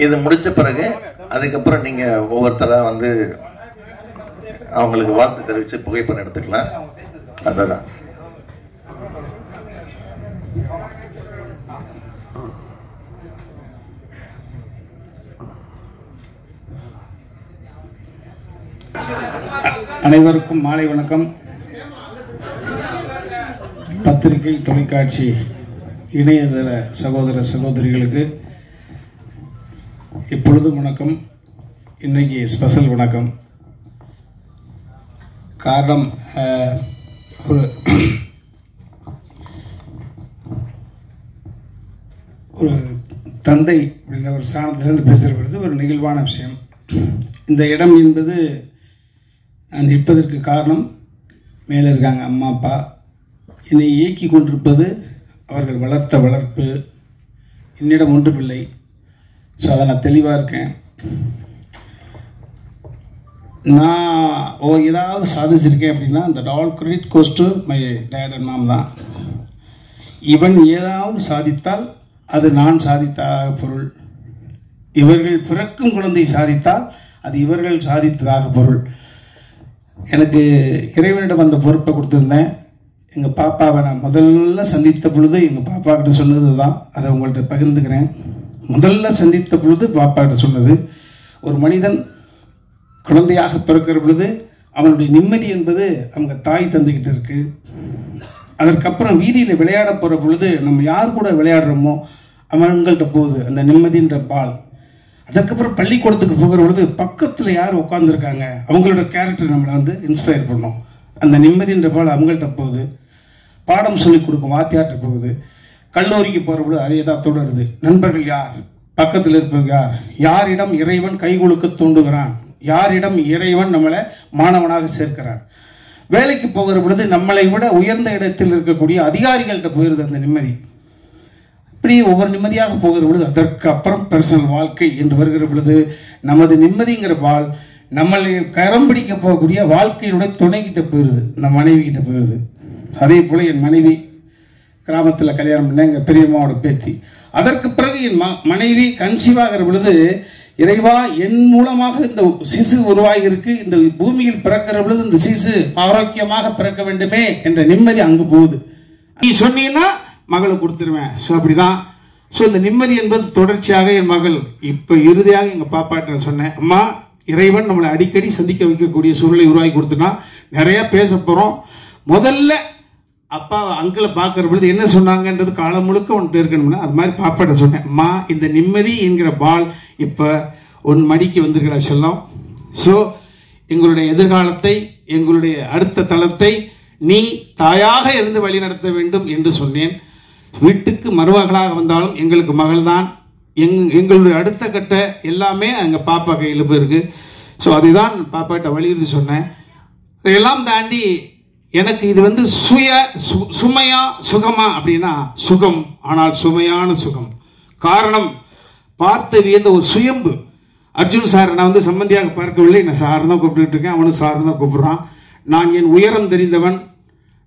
இது முடிச்ச பிறகு அதுக்கப்புறம் நீங்க ஒவ்வொருத்தரா வந்து அவங்களுக்கு வாழ்த்து தெரிவித்து புகைப்படம் எடுத்துக்கலாம். அதுதான் அனைவருக்கும் மாலை வணக்கம். பத்திரிகை, தொலைக்காட்சி, இணையதள சகோதர சகோதரிகளுக்கு இப்பொழுதும் வணக்கம். இன்னைக்கு ஸ்பெஷல் வணக்கம். காரணம், ஒரு தந்தை அப்படின்ற ஒரு ஸ்தானத்திலிருந்து பேசுகிறது ஒரு நெகிழ்வான விஷயம். இந்த இடம் என்பது நான் நிற்பதற்கு காரணம், மேலே இருக்காங்க அம்மா அப்பா, என்னை இயக்கி கொண்டிருப்பது அவர்கள் வளர்த்த வளர்ப்பு, என்னிடம் ஒன்றுமில்லை. ஸோ அதை நான் தெளிவாக இருக்கேன். நான் ஏதாவது சாதிச்சிருக்கேன் அப்படின்னா அந்த all credit goes to my dad and mom தான். இவன் ஏதாவது சாதித்தால் அது நான் சாதித்ததாக பொருள். இவர்கள் பிறக்கும் குழந்தை சாதித்தால் அது இவர்கள் சாதித்ததாக பொருள். எனக்கு இறைவனிடம் அந்த பொறுப்பை கொடுத்துருந்தேன். எங்கள் பாப்பாவை நான் முதல்ல சந்தித்த பொழுது எங்கள் பாப்பா கிட்ட சொன்னது தான், அதை உங்கள்கிட்ட பகிர்ந்துக்கிறேன். முதல்ல சந்தித்த பொழுது பாப்பா கிட்ட சொன்னது, ஒரு மனிதன் குழந்தையாக பிறக்கிற பொழுது அவனுடைய நிம்மதி என்பது அவங்க தாய் தந்துக்கிட்டு இருக்கு. அதற்கப்புறம் வீதியில் விளையாட போகிற பொழுது நம்ம யார் கூட விளையாடுறோமோ அவங்கள்ட்ட போகுது அந்த நிம்மதின்ற பால். அதுக்கப்புறம் பள்ளிக்கூடத்துக்கு போகிற பொழுது பக்கத்தில் யார் உட்காந்துருக்காங்க அவங்களோட கேரக்டர் நம்மளை வந்து இன்ஸ்பயர் பண்ணும். அந்த நிம்மதின்ற பால் அவங்கள்ட்ட போகுது. பாடம் சொல்லிக் கொடுக்கும் வாத்தியார்ட்ட போகுது. கல்லூரிக்கு போகிற பொழுது அதே தான் தொடருது. நண்பர்கள் யார், பக்கத்தில் இருப்பது யார், யாரிடம் இறைவன் கைகுலுக்க தூண்டுகிறான், யாரிடம் இறைவன் நம்மளை மாணவனாக சேர்க்கிறான். வேலைக்கு போகிற பொழுது நம்மளை விட உயர்ந்த இடத்தில் இருக்கக்கூடிய அதிகாரிகள்கிட்ட போயிடுது அந்த நிம்மதி. இப்படி ஒவ்வொரு நிம்மதியாக போகிற பொழுது அதற்கு அப்புறம் பர்சனல் வாழ்க்கை என்று வருகிற பொழுது நமது நிம்மதிங்கிற பால் நம்மளை கரம் பிடிக்க போகக்கூடிய வாழ்க்கையினுடைய துணைக்கிட்ட போயிடுது, நம்ம மனைவி கிட்ட போயிடுது. அதே போல் என் மனைவி கிராமத்தில் கல்யாணம் பண்ண எங்கள் பெரியம்மாவோட பேத்தி. அதற்கு பிறகு என் மனைவி கன்சீவ் ஆகிற பொழுது இறைவா என் மூலமாக இந்த சிசு உருவாகி இருக்கு, இந்த பூமியில் பிறக்கிற பொழுது இந்த சிசு ஆரோக்கியமாக பிறக்க வேண்டுமே என்ற நிம்மதி அங்கு போகுது. நீ சொன்னீங்கன்னா மகளை கொடுத்துருவேன். ஸோ அப்படிதான். ஸோ இந்த நிம்மதி என்பது தொடர்ச்சியாக என் மகள் இப்போ இறுதியாக எங்கள் பாப்பாட்ட சொன்னேன், அம்மா இறைவன் நம்மளை அடிக்கடி சந்திக்க வைக்கக்கூடிய சூழ்நிலை உருவாக்கி கொடுத்துனா நிறைய பேச போகிறோம். முதல்ல அப்பா அங்கிளை பார்க்குற பொழுது என்ன சொன்னாங்கன்றது காலம் முழுக்க ஒன்று இருக்கணும்னா அது மாதிரி பாப்பாட்ட சொன்னேன், அம்மா இந்த நிம்மதி என்கிற பால் இப்போ உன் மடிக்கு வந்திருக்கிற செல்லம். ஸோ எங்களுடைய எதிர்காலத்தை, எங்களுடைய அடுத்த தளத்தை நீ தாயாக இருந்து வழி நடத்த வேண்டும் என்று சொன்னேன். வீட்டுக்கு மருமகளாக வந்தாலும் எங்களுக்கு மகள் தான். எங்களுடைய அடுத்த கட்ட எல்லாமே எங்கள் பாப்பா கையில் போயிருக்கு. ஸோ அதுதான் பாப்பாட்ட வலியுறுத்தி சொன்னேன். இதையெல்லாம் தாண்டி எனக்கு இது வந்து சுமையா சுகமா அப்படின்னா சுகம், ஆனால் சுமையான சுகம். காரணம், பார்த்து வியந்த ஒரு சுயம்பு. அர்ஜுன் சார் நான் வந்து சம்பந்தியாக பார்க்கவில்லை, நான் சார் தான் கூப்பிட்டுட்டு இருக்கேன், அவனும் சார் தான் கூப்பிடுறான். நான் என் உயரம் தெரிந்தவன்,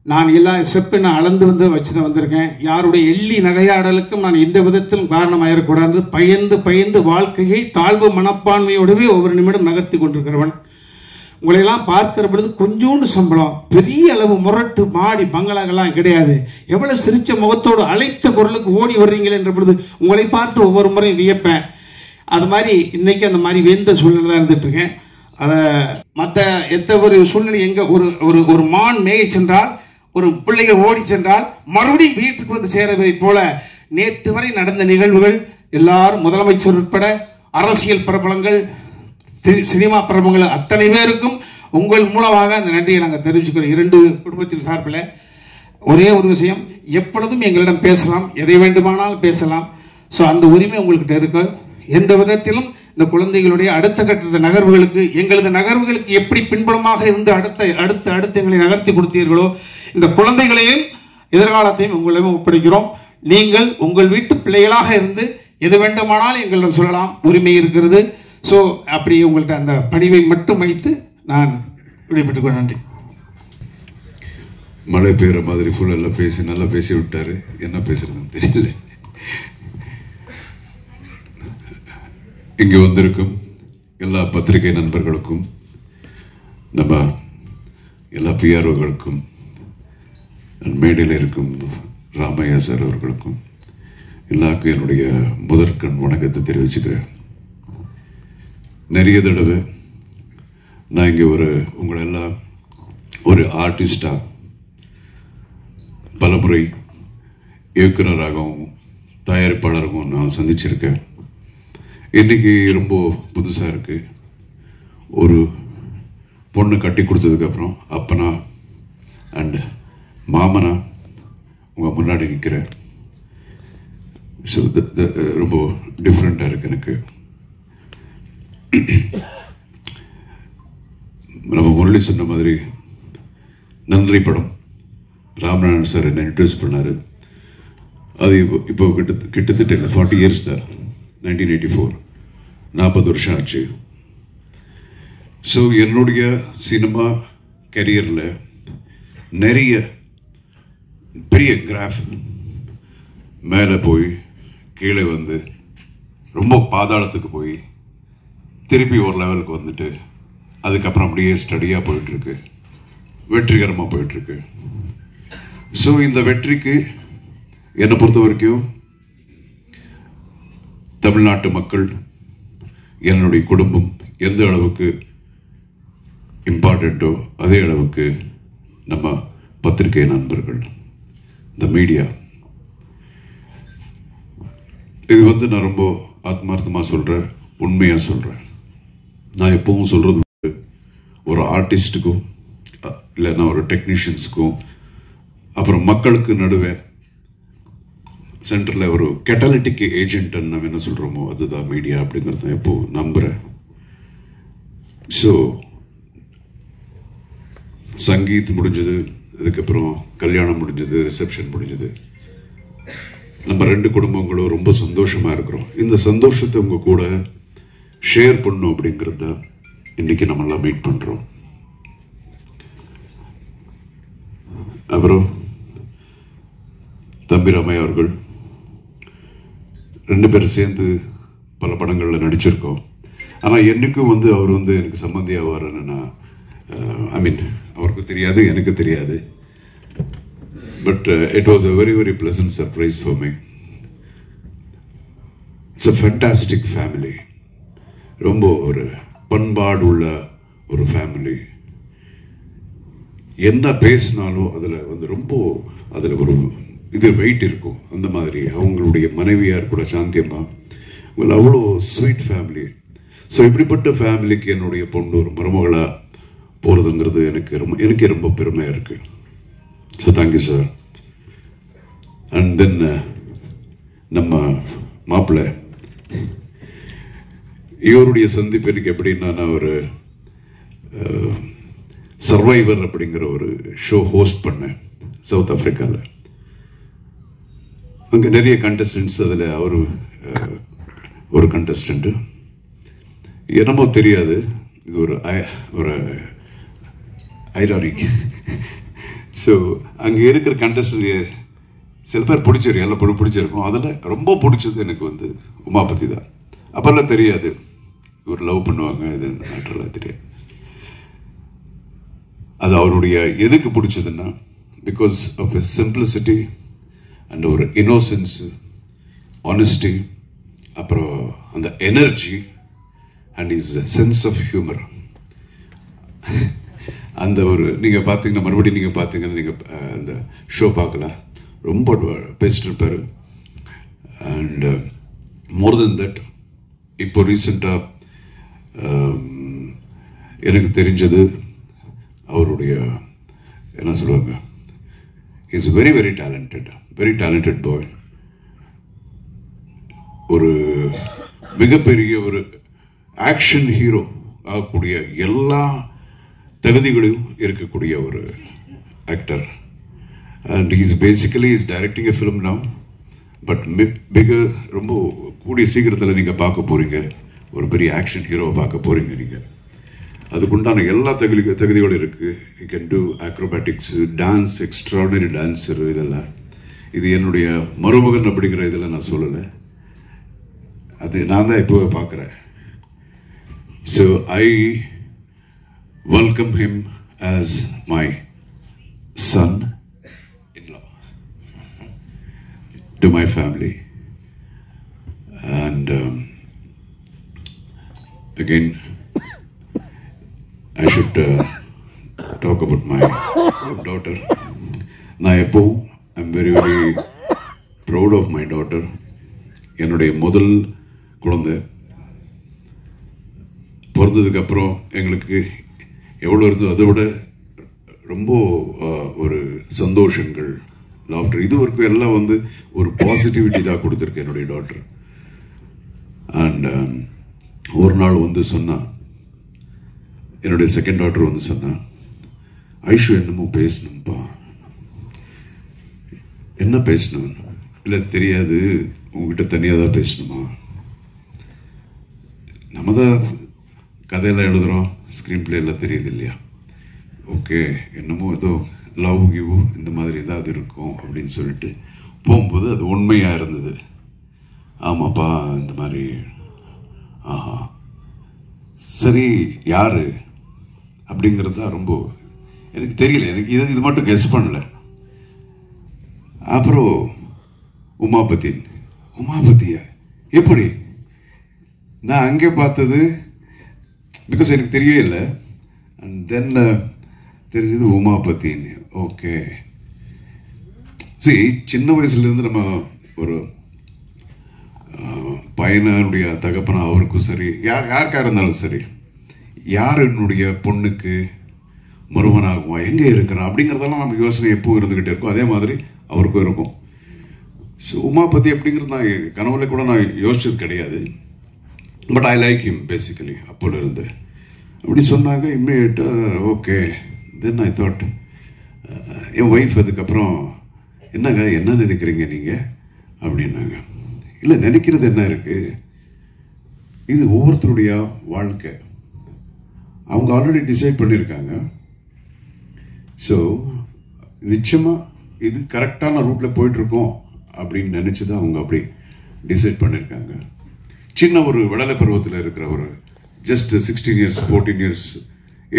நான் எல்லா ஸ்டெப்பை நான் அளந்து வந்து வச்சு தான் வந்திருக்கேன். யாருடைய எள்ளி நகையாடலுக்கும் நான் எந்த விதத்திலும் காரணமாயிடக்கூடாது. பயந்து பயந்து வாழ்க்கையை தாழ்வு மனப்பான்மையோடவே ஒவ்வொரு நிமிடம் நகர்த்தி கொண்டிருக்கிறவன். உங்களையெல்லாம் பார்க்கிற பொழுது கொஞ்சோண்டு சம்பளம், பெரிய அளவு முரட்டு மாடி பங்களாக்கெல்லாம் கிடையாது. எவ்வளவு சிரிச்ச முகத்தோடு அழைத்த குரலுக்கு ஓடி வர்றீங்களே என்ற பொழுது உங்களை பார்த்து ஒவ்வொரு முறையும் வியப்பேன். அது மாதிரி இன்னைக்கு அந்த மாதிரி வெந்த சூழ்நிலை தான் இருந்துட்டு இருக்கேன். அதை மற்ற எந்த ஒரு சூழ்நிலை எங்கே ஒரு ஒரு மான் மேய சென்றால், ஒரு பிள்ளைகள் ஓடி சென்றால் மறுபடியும் வீட்டுக்கு வந்து சேருவதை போல நேற்று வரை நடந்த நிகழ்வுகள் எல்லாரும் முதலமைச்சர் உட்பட அரசியல் பிரபலங்கள், சினிமா பிரபலங்கள் அத்தனை பேருக்கும் உங்கள் மூலமாக அந்த நன்றியை நாங்கள் தெரிவிச்சுக்கிறோம். இரண்டு குடும்பத்தின் சார்பில் ஒரே ஒரு விஷயம், எப்பொழுதும் எங்களிடம் பேசலாம், எதை வேண்டுமானாலும் பேசலாம். ஸோ அந்த உரிமை உங்கள்கிட்ட இருக்கு. எந்த விதத்திலும் இந்த குழந்தைகளுடைய அடுத்த கட்ட நகர்வுகளுக்கு, எங்களது நகர்வுகளுக்கு எப்படி பின்புலமாக இருந்து அடுத்து எங்களை நகர்த்தி கொடுத்தீர்களோ, இந்த குழந்தைகளையும் எதிர்காலத்தையும் உங்களிடம் ஒப்படைக்கிறோம். நீங்கள் உங்கள் வீட்டு பிள்ளைகளாக இருந்து எது வேண்டுமானாலும் எங்களிடம் சொல்லலாம், உரிமை இருக்கிறது. ஸோ அப்படி உங்கள்கிட்ட அந்த பணிவை மட்டும் வைத்து நான் விடைபெற்றுக் கொள்ள நன்றி. மழை பெய்கிற மாதிரி ஃபுல்லாக நல்லா பேசி விட்டாரு. என்ன பேசுறதுன்னு தெரியல. இங்கே வந்திருக்கும் எல்லா பத்திரிகை நண்பர்களுக்கும், நம்ம எல்லா பிஆர்ஓகளுக்கும், மேடையில் இருக்கும் ராமையா சார் அவர்களுக்கும் எல்லாருக்கும் என்னுடைய முதற்கண் வணக்கத்தை தெரிவிச்சுக்கிறேன். நிறைய தடவை நான் இங்கே உங்களெல்லாம் ஒரு ஆர்டிஸ்டாக பலமுறை இயக்குனராகவும் தயாரிப்பாளராகவும் நான் சந்திச்சிருக்கேன். இன்னைக்கு ரொம்ப புதுசாக இருக்குது. ஒரு பொண்ணு கட்டி கொடுத்ததுக்கப்புறம் அப்பனா அண்ட் மாமனா உங்கள் முன்னாடி நிற்கிறேன். ஸோ ரொம்ப டிஃப்ரெண்ட்டாக இருக்கு எனக்கு. நம்ம முரளி சொன்ன மாதிரி நன்றி படம் ராமநாதன் சார் என்னை இன்ட்ரடியூஸ் பண்ணார். அது இப்போ கிட்டத்தட்ட 40 இயர்ஸ் தான், 1984, 40 வருஷம் ஆச்சு. ஸோ என்னுடைய சினிமா கரியரில் நிறைய பெரிய கிராஃப் மேலே போய் கீழே வந்து ரொம்ப பாதாளத்துக்கு போய் திருப்பி ஒரு லெவலுக்கு வந்துட்டு அதுக்கப்புறம் அப்படியே ஸ்டடியாக போயிட்டுருக்கு, வெற்றிகரமாக போயிட்டுருக்கு. ஸோ இந்த வெற்றிக்கு என்னை பொறுத்த வரைக்கும் தமிழ்நாட்டு மக்கள், என்னுடைய குடும்பம் எந்த அளவுக்கு இம்பார்ட்டண்ட்டோ அதே அளவுக்கு நம்ம பத்திரிகை நண்பர்கள், இந்த மீடியா. இது நான் ரொம்ப ஆத்மார்த்தமாக சொல்கிறேன், உண்மையாக சொல்கிறேன். நான் எப்பவும் சொல்கிறது ஒரு ஆர்டிஸ்ட்டுக்கும் இல்லைன்னா ஒரு டெக்னீஷியன்ஸுக்கும் அப்புறம் மக்களுக்கு நடுவே சென்டரில் ஒரு கெட்டலிட்டிக் ஏஜென்ட்னு நம்ம என்ன சொல்கிறோமோ அதுதான் மீடியா அப்படிங்கிறத எப்போ நம்புகிறேன். ஸோ சங்கீத் முடிஞ்சது, அதுக்கப்புறம் கல்யாணம் முடிஞ்சது, ரிசப்ஷன் முடிஞ்சது. நம்ம 2 குடும்பங்களும் ரொம்ப சந்தோஷமாக இருக்கிறோம். இந்த சந்தோஷத்தை உங்க கூட ஷேர் பண்ணும் அப்படிங்கிறது தான் இன்னைக்கு நம்மளாம் மீட் பண்ணுறோம். அப்புறம் தம்பி ராமையா அவர்கள் 2 பேரும் சேர்ந்து பல படங்களில் நடிச்சிருக்கோம். ஆனால் என்னைக்கும் அவர் எனக்கு சம்மந்தி ஆவார்னு நான் அவருக்கு தெரியாது, எனக்கு தெரியாது. But it was a very very pleasant surprise for me. It's a fantastic family. ரொம்ப ஒரு பண்பாடு உள்ள ஒரு ஃபேமிலி. என்ன பேசினாலும் அதில் ரொம்ப அதில் ஒரு வெயிட் இருக்கும். அந்த மாதிரி அவங்களுடைய மனைவியார் கூட சாந்தியம்மா, அவ்வளோ ஸ்வீட் ஃபேமிலி. ஸோ இப்படிப்பட்ட ஃபேமிலிக்கு என்னுடைய பொண்ணு ஒரு மருமகளாக போகிறதுங்கிறது எனக்கே ரொம்ப பெருமையாக இருக்குது. So thank you sir. And then நம்ம மாப்பிள்ளை, இவருடைய சந்திப்பு எனக்கு எப்படின்னா, நான் ஒரு சர்வைவர் அப்படிங்கிற ஒரு ஷோ ஹோஸ்ட் பண்ணேன் சவுத் ஆப்பிரிக்காவில். அங்கே நிறைய கண்டஸ்டன்ட்ஸ், அதில் அவர் ஒரு கண்டஸ்டன்ட்டு. என்னமோ தெரியாது, இது ஒரு ஐரானிக். ஸோ அங்கே இருக்கிற கண்டஸ்டன்ட் சில பேர் பிடிச்சிருக்கு, எல்லாம் பிடிச்சிருக்கும். அதில் ரொம்ப பிடிச்சது எனக்கு உமாபதி தான். அப்போல்லாம் தெரியாது இவர் லவ் பண்ணுவாங்க, இது மேட்டரெல்லாம் தெரியாது. அது அவருடைய எதுக்கு பிடிச்சதுன்னா, because of a simplicity and ஒரு இன்னோசன்ஸ், ஆனஸ்டி, அப்புறம் அந்த energy and is sense of humour. அந்த நீங்கள் பார்த்தீங்கன்னா, மறுபடியும் நீங்கள் பார்த்தீங்கன்னா, நீங்கள் அந்த ஷோ பார்க்கலாம், ரொம்ப பேசிட்டு இருப்பார். அண்ட் மோர் தென் தட், இப்போ ரீசெண்டாக எனக்கு தெரிஞ்சது அவருடைய என்ன சொல்லுவாங்க, இஸ் வெரி வெரி டேலண்டட் பாய். ஒரு மிகப்பெரிய ஒரு ஆக்ஷன் ஹீரோ ஆகக்கூடிய எல்லா தகுதிகளையும் இருக்கக்கூடிய ஒரு actor. And is basically is directing a film now. But ரொம்ப கூடிய சீக்கிரத்தில் நீங்கள் பார்க்க போறீங்க, ஒரு பெரிய ஆக்ஷன் ஹீரோவை பார்க்க போறீங்க. நீங்கள் அதுக்குண்டான எல்லா தகுதிகளும் இருக்கு. You can do அக்ரோபேட்டிக்ஸ், dance, extraordinary dancer. இதெல்லாம் இது என்னுடைய மருமகன் அப்படிங்கிற இதில் நான் சொல்லலை, அது நான் தான் இப்போவே பார்க்குறேன். So I welcome him as my son-in-law to my family. And again, I should talk about my daughter. Now, I'm very, very proud of my daughter. என்னுடைய முதல் குழந்தை பிறந்ததுக்கு அப்புறம் எங்களுக்கு எவ்வளோ இருந்தோ அதை விட ரொம்ப ஒரு சந்தோஷங்கள், லாஃப்டர், இது வரைக்கும் எல்லாம் வந்து ஒரு பாசிட்டிவிட்டி தான் கொடுத்துருக்கு என்னுடைய டாக்டர். அண்ட் ஒரு நாள் வந்து சொன்னா, என்னுடைய செகண்ட் டாக்டர் வந்து சொன்னா, ஐஷு என்னமோ பேசணும்ப்பா. என்ன பேசணும்? இல்லை தெரியாது, உங்ககிட்ட தனியாக தான் பேசணுமா? நம்ம தான் கதையெல்லாம் எழுதுகிறோம், ஸ்க்ரீன் பிளே எல்லாம் தெரியுது இல்லையா? ஓகே, என்னமோ ஏதோ லவ் கிவ் இந்த மாதிரி ஏதாவது இருக்கும் அப்படின்னு சொல்லிட்டு போகும்போது அது உண்மையாக இருந்தது. ஆமாப்பா, இந்த மாதிரி. ஆஹா, சரி, யாரு அப்படிங்கிறது தான் ரொம்ப எனக்கு தெரியல. எனக்கு இது மட்டும் கெஸ் பண்ணல. அப்புறம் உமாபதியா எப்படி? நான் அங்கே பார்த்தது பிகாஸ் எனக்கு தெரியவே இல்லை. அண்ட் தென் தெரிஞ்சது உமாபதின்னு. ஓகே, சரி, சின்ன வயசுலேருந்து நம்ம ஒரு பையனுடைய தகப்பனா அவருக்கும் சரி, யாருக்கா இருந்தாலும் சரி, யார் என்னுடைய பொண்ணுக்கு மருமனாகுமா, எங்கே இருக்கிறான் அப்படிங்கிறதெல்லாம் நம்ம யோசனை எப்போ இருந்துக்கிட்டே இருக்கும். அதே மாதிரி அவருக்கும் இருக்கும். ஸோ உமாபதி அப்படிங்கிறது நான் கனவுல கூட நான் யோசிச்சது கிடையாது. But I like him basically. அப்போல இருந்து அப்படி சொன்னாங்க. இம்மிடியேட்டாக ஓகே. தென் ஐ தாட், என் ஒய்ஃப் அதுக்கப்புறம், என்னங்க என்ன நினைக்கிறீங்க நீங்கள் அப்படின்னாங்க. இல்லை, நினைக்கிறது என்ன இருக்குது, இது ஒவ்வொருத்தருடைய வாழ்க்கை. அவங்க ஆல்ரெடி டிசைட் பண்ணியிருக்காங்க. ஸோ நிச்சயமாக இது கரெக்டான ரூட்டில் போயிட்டுருக்கோம் அப்படின்னு நினச்சி தான் அவங்க அப்படி டிசைட் பண்ணியிருக்காங்க. சின்ன ஒரு விடலை பருவத்தில் இருக்கிற ஒரு ஜஸ்ட் 16 years 14 years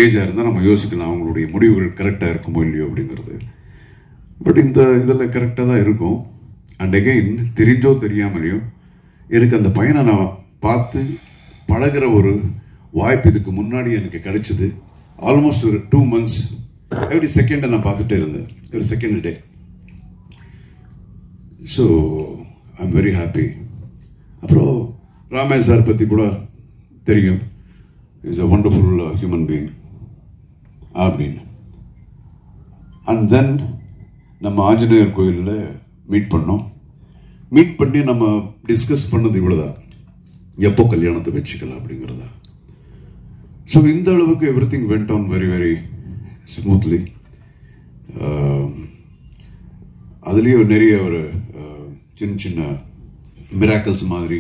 ஏஜாக இருந்தால் நம்ம யோசிக்கலாம் அவங்களுடைய முடிவுகள் கரெக்டாக இருக்குமோ இல்லையோ அப்படிங்கிறது. பட் இந்த இதில் கரெக்டாக தான் இருக்கும். அண்ட் அகெயின், தெரிஞ்சோ தெரியாமலையோ எனக்கு அந்த பையனை நான் பார்த்து பழகிற ஒரு வாய்ப்பு இதுக்கு முன்னாடி எனக்கு கிடைச்சது. ஆல்மோஸ்ட் ஒரு 2 months எவ்ரி செகண்டை நான் பார்த்துட்டே இருந்தேன், ஒரு second day. So I am very happy. அப்புறம் ராமேஷ் சார் பற்றி கூட தெரியும். Is a wonderful human being அப்படின்னு. அண்ட் தென் நம்ம ஆஞ்சநேயர் கோயிலில் மீட் பண்ணோம். மீட் பண்ணி நம்ம டிஸ்கஸ் பண்ணது இவ்வளோதான், எப்போ கல்யாணத்தை வச்சுக்கலாம் அப்படிங்கிறதா. ஸோ இந்த அளவுக்கு every thing went on very very smoothly. அதுலேயும் நிறைய ஒரு சின்ன சின்ன மிராக்கிள்ஸ் மாதிரி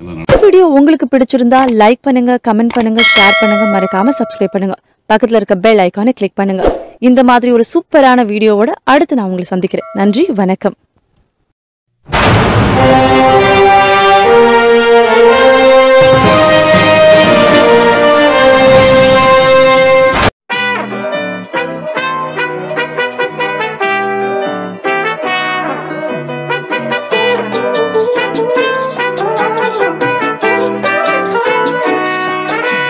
எல்லாம். வீடியோ உங்களுக்கு பிடிச்சிருந்தா லைக் பண்ணுங்க, கமெண்ட் பண்ணுங்க, ஷேர் பண்ணுங்க, மறக்காம சப்ஸ்கிரைப் பண்ணுங்க. பக்கத்துல இருக்க பெல் ஐகானை கிளிக் பண்ணுங்க. இந்த மாதிரி ஒரு சூப்பரான வீடியோவோட அடுத்து நான் உங்களை சந்திக்கிறேன். நன்றி, வணக்கம்.